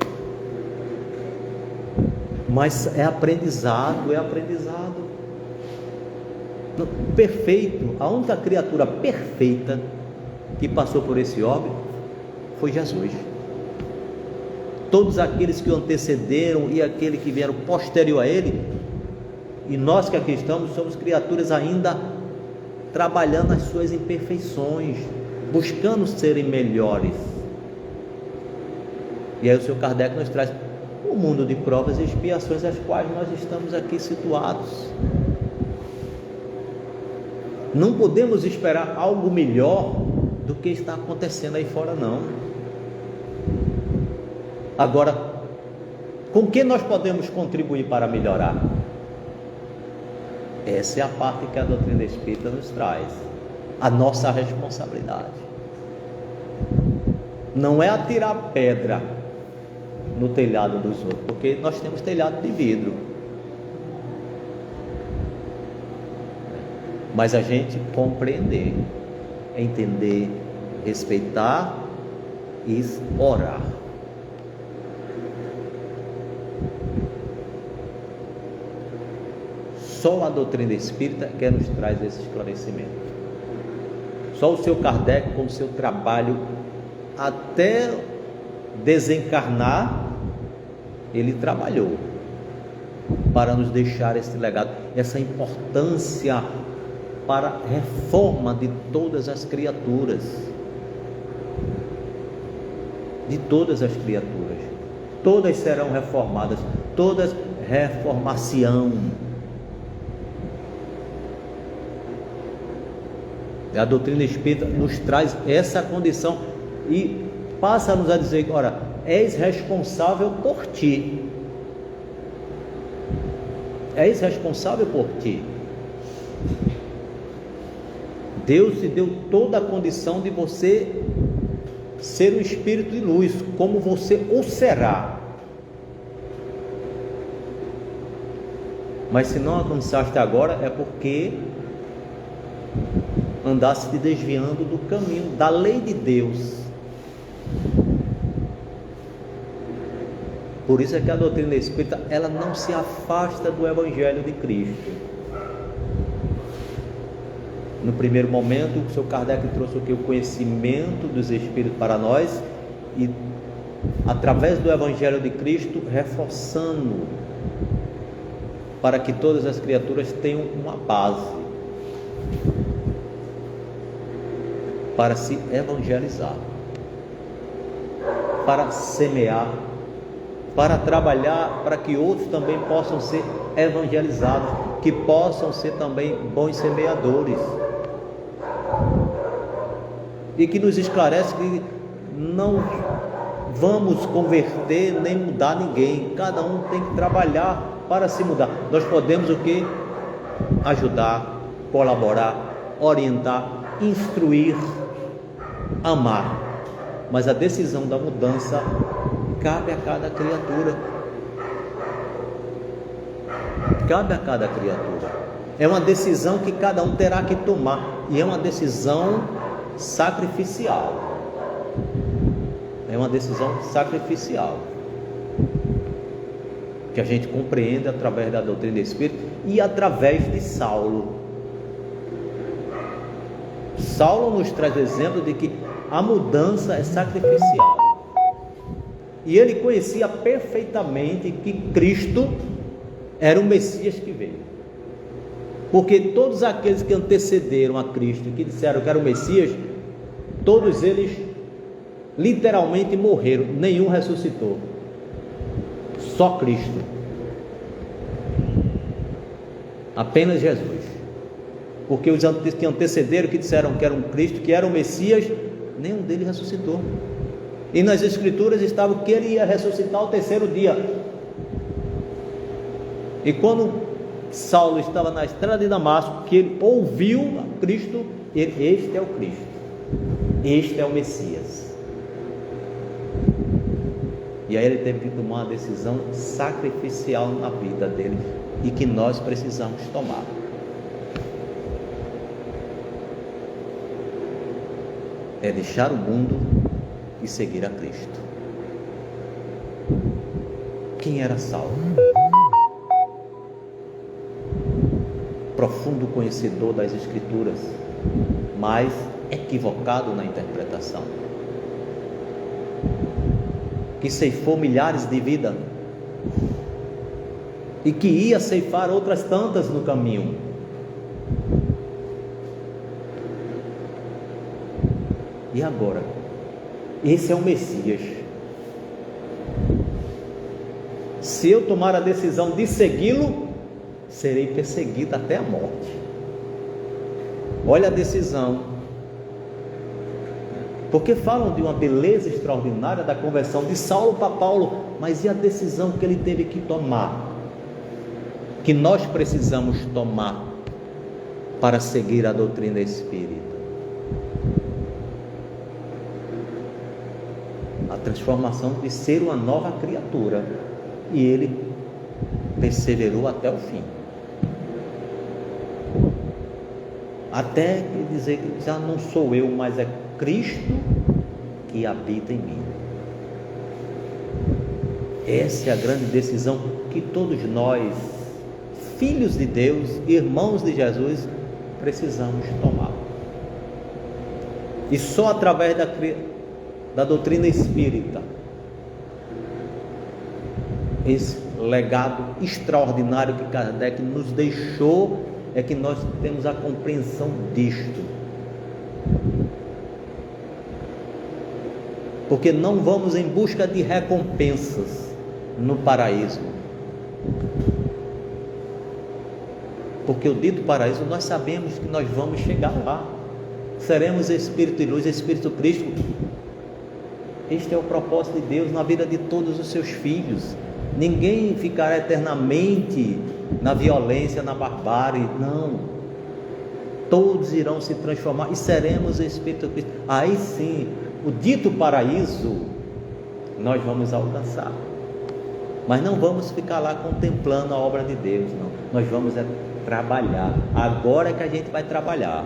Mas é aprendizado, é aprendizado. Perfeito, a única criatura perfeita que passou por esse orbe foi Jesus. Todos aqueles que o antecederam e aqueles que vieram posterior a ele, e nós que aqui estamos, somos criaturas ainda trabalhando as suas imperfeições, buscando serem melhores. E aí o Sr. Kardec nos traz o mundo de provas e expiações, as quais nós estamos aqui situados. Não podemos esperar algo melhor do que está acontecendo aí fora, não. Agora, com que nós podemos contribuir para melhorar? Essa é a parte que a doutrina espírita nos traz, a nossa responsabilidade. Não é atirar pedra no telhado dos outros, porque nós temos telhado de vidro. Mas a gente compreender, entender, respeitar e orar. Só a doutrina espírita que nos traz esse esclarecimento. Só o Sr. Kardec, com o seu trabalho até desencarnar, ele trabalhou para nos deixar esse legado, essa importância para a reforma de todas as criaturas. De todas as criaturas. Todas serão reformadas, todas reformação. A doutrina espírita nos traz essa condição e passa-nos a dizer: ora, és responsável por ti. És responsável por ti. Deus te deu toda a condição de você ser um espírito de luz, como você o será. Mas se não alcançaste agora, é porque andasse te desviando do caminho, da lei de Deus. Por isso é que a doutrina espírita, ela não se afasta do Evangelho de Cristo. No primeiro momento, o Sr. Kardec trouxe o conhecimento dos Espíritos para nós, e através do Evangelho de Cristo, reforçando, para que todas as criaturas tenham uma base para se evangelizar, para semear, para trabalhar, para que outros também possam ser evangelizados, que possam ser também bons semeadores. E que nos esclarece que não vamos converter nem mudar ninguém, cada um tem que trabalhar para se mudar. Nós podemos o que? Ajudar, colaborar, orientar, instruir, amar, mas a decisão da mudança cabe a cada criatura. Cabe a cada criatura. É uma decisão que cada um terá que tomar, e é uma decisão sacrificial. É uma decisão sacrificial que a gente compreende através da doutrina espírita e através de Saulo. Saulo nos traz o exemplo de que a mudança é sacrificial, e ele conhecia perfeitamente que Cristo era o Messias que veio, porque todos aqueles que antecederam a Cristo, que disseram que era o Messias, todos eles literalmente morreram, nenhum ressuscitou, só Cristo, apenas Jesus. Porque os que antecederam, que disseram que era um Cristo, que era o Messias, nenhum deles ressuscitou. E nas Escrituras estava que ele ia ressuscitar ao terceiro dia. E quando Saulo estava na estrada de Damasco, que ele ouviu a Cristo, este é o Cristo, este é o Messias. E aí ele teve que tomar uma decisão sacrificial na vida dele, e que nós precisamos tomar. É deixar o mundo e seguir a Cristo. Quem era Saulo? Profundo conhecedor das Escrituras, mas equivocado na interpretação, que ceifou milhares de vidas e que ia ceifar outras tantas no caminho. E agora? Esse é o Messias. Se eu tomar a decisão de segui-lo, serei perseguido até a morte. Olha a decisão. Porque falam de uma beleza extraordinária da conversão de Saulo para Paulo, mas e a decisão que ele teve que tomar? Que nós precisamos tomar para seguir a doutrina espírita? A transformação de ser uma nova criatura. E ele perseverou até o fim. Até dizer que já não sou eu, mas é Cristo que habita em mim. Essa é a grande decisão que todos nós, filhos de Deus, irmãos de Jesus, precisamos tomar. E só através da doutrina espírita, esse legado extraordinário que Kardec nos deixou, é que nós temos a compreensão disto. Porque não vamos em busca de recompensas no paraíso. Porque o dito paraíso nós sabemos que nós vamos chegar lá. Seremos Espírito e Luz, Espírito Cristo. Este é o propósito de Deus na vida de todos os seus filhos. Ninguém ficará eternamente na violência, na barbárie, não. Todos irão se transformar e seremos Espírito Cristo. Aí sim, o dito paraíso nós vamos alcançar. Mas não vamos ficar lá contemplando a obra de Deus, não. Nós vamos trabalhar. Agora é que a gente vai trabalhar.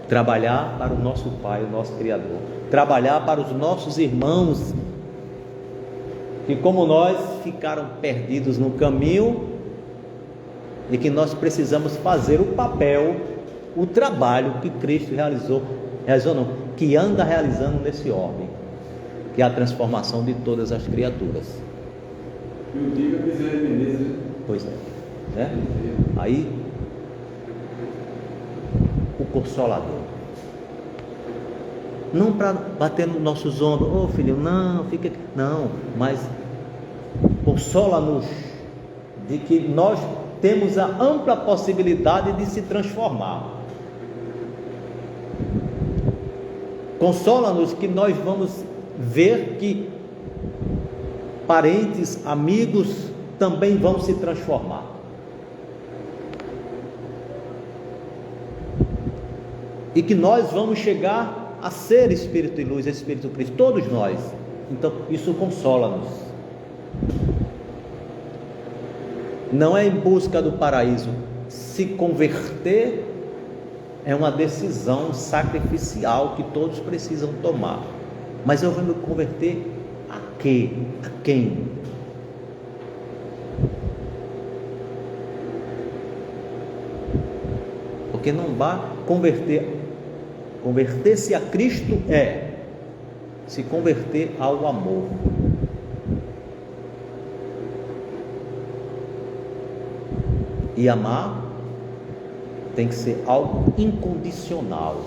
Trabalhar para o nosso Pai, o nosso Criador. Trabalhar para os nossos irmãos que, como nós, ficaram perdidos no caminho e que nós precisamos fazer o papel, o trabalho que Cristo realizou não, que anda realizando nesse homem, que é a transformação de todas as criaturas. E o diga Bezerra de Menezes, né? Pois é, né? Aí o Consolador, não para bater nos nossos ombros, ô filho, não, fica aqui, não, mas consola-nos de que nós temos a ampla possibilidade de se transformar. Consola-nos que nós vamos ver que parentes, amigos também vão se transformar. E que nós vamos chegar a ser Espírito e Luz, Espírito Cristo, todos nós. Então isso consola-nos. Não é em busca do paraíso. Se converter é uma decisão sacrificial que todos precisam tomar. Mas eu vou me converter a quê? A quem? Porque não vá converter-se a Cristo é se converter ao amor. E amar tem que ser algo incondicional.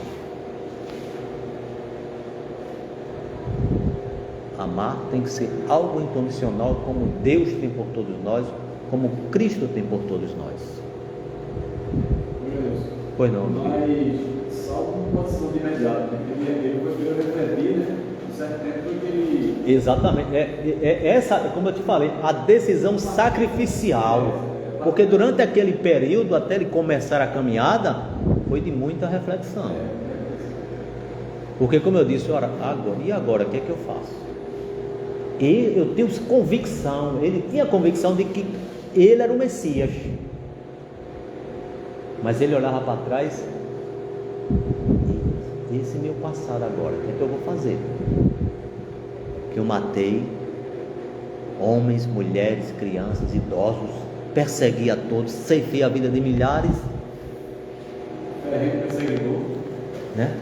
Amar tem que ser algo incondicional, como Deus tem por todos nós, como Cristo tem por todos nós. Pois não. Mas salvo não pode ser de imediato, né? Ele foi primeiro refletir, né? Um certo tempo foi que ele... Exatamente. Essa, como eu te falei, a decisão sacrificial. Porque durante aquele período, até ele começar a caminhada, foi de muita reflexão. Porque, como eu disse, agora, o que é que eu faço? E eu tenho convicção, ele tinha convicção de que ele era o Messias. Mas ele olhava para trás, esse meu passado agora, o que é que eu vou fazer? Que eu matei homens, mulheres, crianças, idosos, persegui a todos, ceifei a vida de milhares, perseguidor, né?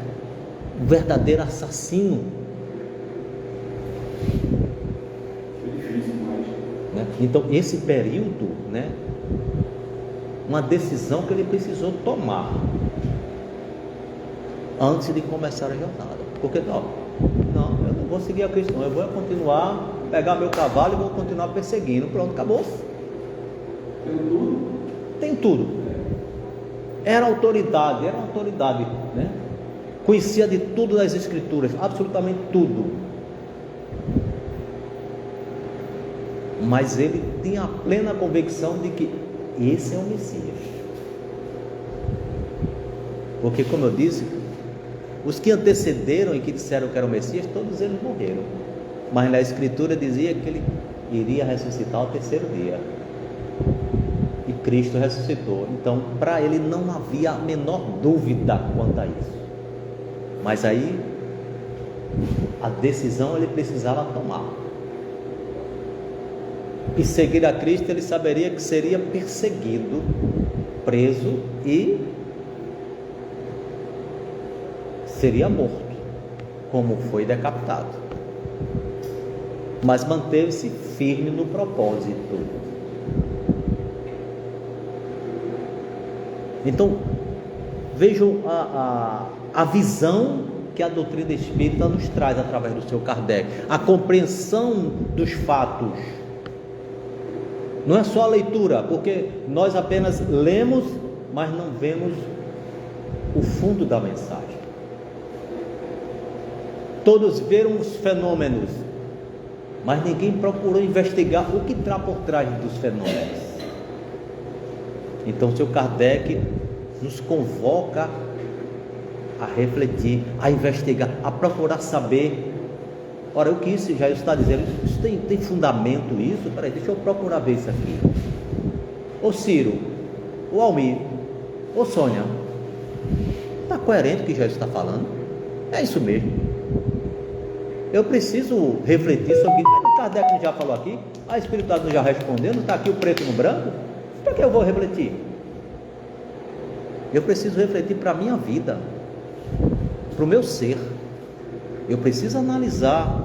Um verdadeiro assassino, foi difícil demais. né? Então esse período, né? Uma decisão que ele precisou tomar antes de começar a jornada. Porque não, eu não vou seguir a Cristo, não. Eu vou continuar, pegar meu cavalo e vou continuar perseguindo. Pronto, acabou. Tem tudo. Tem tudo. Era autoridade, né? Conhecia de tudo das Escrituras, absolutamente tudo. Mas ele tinha a plena convicção de que esse é o Messias. Porque, como eu disse, os que antecederam e que disseram que era o Messias, todos eles morreram. Mas na Escritura dizia que ele iria ressuscitar ao terceiro dia. E Cristo ressuscitou. Então, para ele não havia a menor dúvida quanto a isso. Mas aí, a decisão ele precisava tomar. E seguir a Cristo, ele saberia que seria perseguido, preso e seria morto, como foi decapitado. Mas manteve-se firme no propósito. Então, vejam a visão que a doutrina espírita nos traz através do seu Kardec, a compreensão dos fatos. Não é só a leitura, porque nós apenas lemos, mas não vemos o fundo da mensagem. Todos viram os fenômenos, mas ninguém procurou investigar o que está por trás dos fenômenos. Então, o seu Kardec nos convoca a refletir, a investigar, a procurar saber. Ora, o que isso já está dizendo? Isso tem fundamento isso? Peraí, deixa eu procurar ver isso aqui. Ô Ciro, ô Almir, ô Sônia, está coerente o que já está falando? É isso mesmo. Eu preciso refletir sobre isso. O Kardec já falou aqui, a espiritualidade já respondendo, está aqui o preto no branco. Para que eu vou refletir? Eu preciso refletir para a minha vida, para o meu ser. Eu preciso analisar.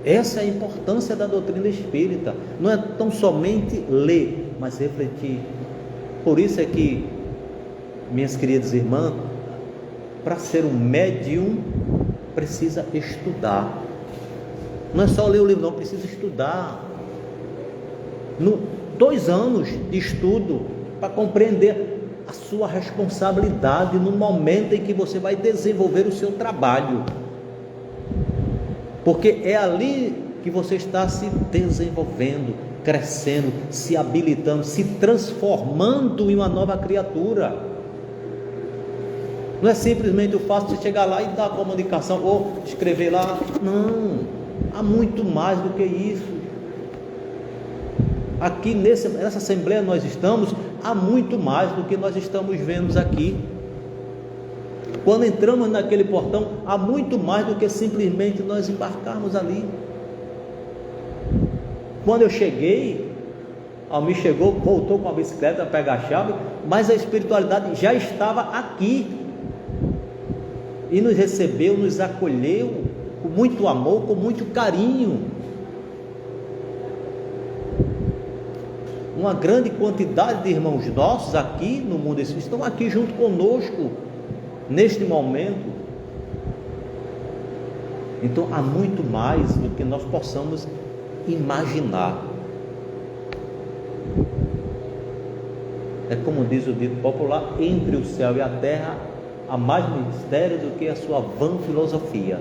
Essa é a importância da doutrina espírita. Não é tão somente ler, mas refletir. Por isso é que, minhas queridas irmãs, para ser um médium, precisa estudar. Não é só ler o livro, não, precisa estudar. 2 anos de estudo para compreender a sua responsabilidade no momento em que você vai desenvolver o seu trabalho. Porque é ali que você está se desenvolvendo, crescendo, se habilitando, se transformando em uma nova criatura. Não é simplesmente o fato de chegar lá e dar a comunicação ou escrever lá. Não, há muito mais do que isso. Aqui nessa assembleia nós estamos, há muito mais do que nós estamos vendo aqui. Quando entramos naquele portão, há muito mais do que simplesmente nós embarcarmos ali. Quando eu cheguei, Almir chegou, voltou com a bicicleta para pegar a chave, mas a espiritualidade já estava aqui e nos recebeu, nos acolheu com muito amor, com muito carinho. Uma grande quantidade de irmãos nossos aqui no mundo espírita estão aqui junto conosco neste momento. Então há muito mais do que nós possamos imaginar. É como diz o dito popular: entre o céu e a terra há mais mistério do que a sua vã filosofia.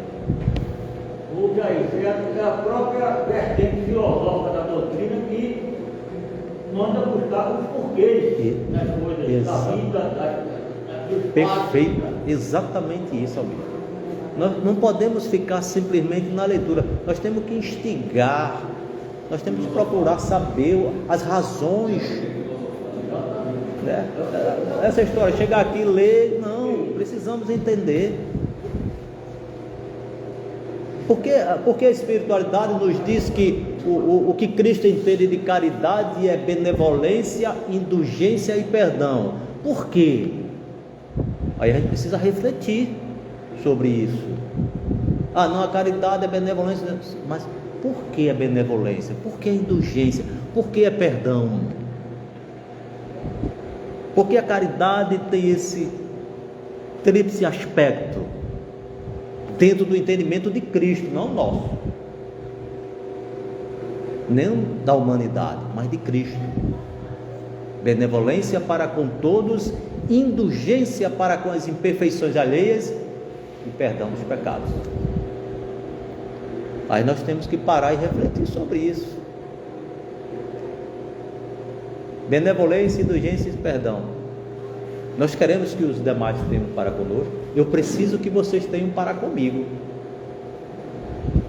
O que é isso? É a própria vertente filosófica da doutrina que manda buscar os porquês das coisas, da vida, do espaço. Perfeito, exatamente isso, amigo. Nós não podemos ficar simplesmente na leitura, nós temos que instigar Nós temos que procurar saber as razões, né? Essa história, chegar aqui e ler, não, precisamos entender. Porque a espiritualidade nos diz que o que Cristo entende de caridade é benevolência, indulgência e perdão. Por quê? Aí a gente precisa refletir sobre isso. Ah, não, a caridade é benevolência, mas por que a benevolência? Por que a indulgência? Por que a perdão? Porque a caridade tem esse tríplice aspecto dentro do entendimento de Cristo, não nosso, nem da humanidade, mas de Cristo. Benevolência para com todos, indulgência para com as imperfeições alheias e perdão dos pecados. Aí nós temos que parar e refletir sobre isso. Benevolência, indulgência e perdão. Nós queremos que os demais tenham para conosco. Eu preciso que vocês tenham para comigo.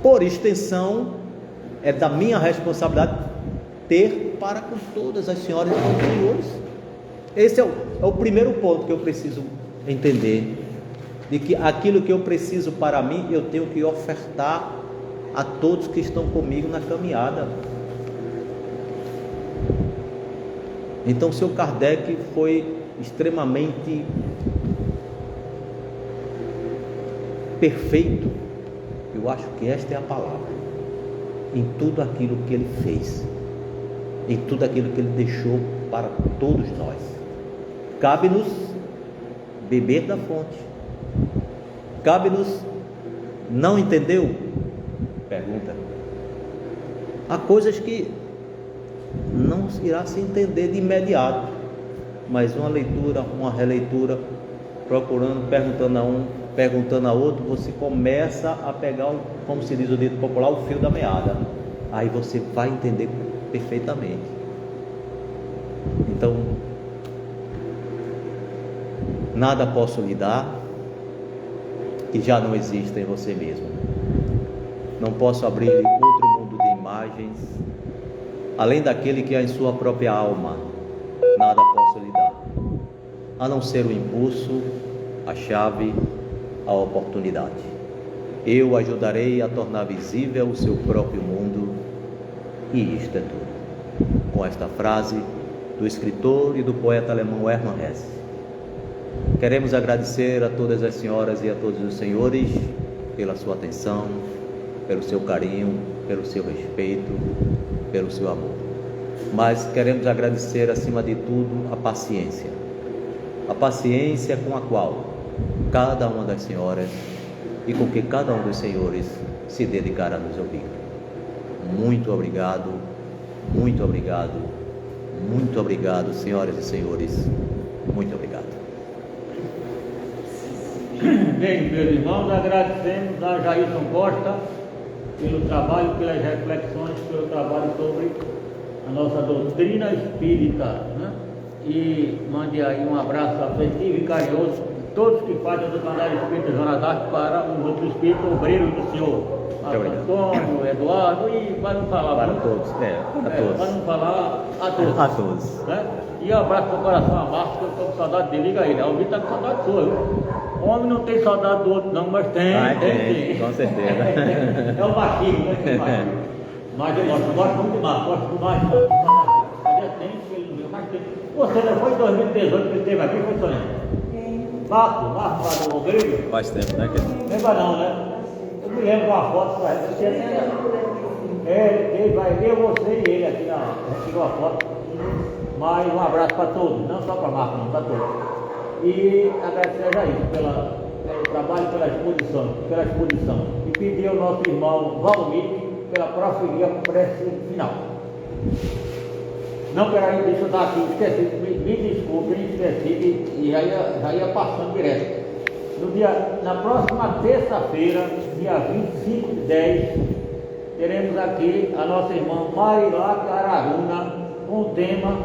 Por extensão, é da minha responsabilidade ter para com todas as senhoras e os senhores. Esse é o primeiro ponto que eu preciso entender. De que aquilo que eu preciso para mim, eu tenho que ofertar a todos que estão comigo na caminhada. Então, seu Kardec foi extremamente perfeito, eu acho que esta é a palavra, em tudo aquilo que ele fez, em tudo aquilo que ele deixou para todos nós. Cabe-nos beber da fonte, cabe-nos, não entendeu? Pergunta. Há coisas que não irá se entender de imediato, mas uma leitura, uma releitura, procurando, perguntando a um, perguntando a outro, você começa a pegar, como se diz o dito popular, o fio da meada. Aí você vai entender perfeitamente. Então, nada posso lhe dar que já não exista em você mesmo. Não posso abrir outro mundo de imagens, além daquele que há em sua própria alma. Nada posso lhe dar, a não ser o impulso, a chave, a oportunidade. Eu ajudarei a tornar visível o seu próprio mundo, e isto é tudo. Com esta frase do escritor e do poeta alemão Hermann Hesse, queremos agradecer a todas as senhoras e a todos os senhores pela sua atenção, pelo seu carinho, pelo seu respeito, pelo seu amor. Mas queremos agradecer acima de tudo a paciência com a qual cada uma das senhoras e com que cada um dos senhores se dedicaram a nos ouvir. Muito obrigado, muito obrigado, muito obrigado, senhoras e senhores, muito obrigado. Bem, meus irmãos, agradecemos a Jailson Costa pelo trabalho, pelas reflexões, pelo trabalho sobre a nossa doutrina espírita, né? E mande aí um abraço afetivo e carinhoso de todos que fazem a doutrina espírita Joana d'Arc para os outros espíritos obreiros do Senhor. Antônio, Eduardo, e para não falar para todos, para não falar a todos. A todos. Né? E um abraço para o coração a Márcio, que eu estou com saudade dele, liga ele. Alguém está com saudade sua, viu? O homem não tem saudade do outro não, mas tem. Tem. Com certeza. É o baixinho, né? Mas eu gosto muito mais, gosto demais. Fazia tempo que ele não veio, mais tempo. Você não foi em 2018 que ele esteve aqui, foi, Sônia? Marco lá do Obreiro? Faz tempo, né? Lembra não, né? Eu me lembro de uma foto pra ele. Ele vai ver você e ele aqui na. A gente tirou a foto. Mas um abraço para todos, não só para Marco, não, para todos. E agradecer a Jair pelo trabalho, pela exposição. E pedir ao nosso irmão Valmir pela proferia prece final. Não, peraí, deixa eu dar aqui, esqueci, me desculpem, esqueci e já ia passando direto. Na próxima terça-feira, dia 25 de 10, teremos aqui a nossa irmã Marilá Cararuna com o tema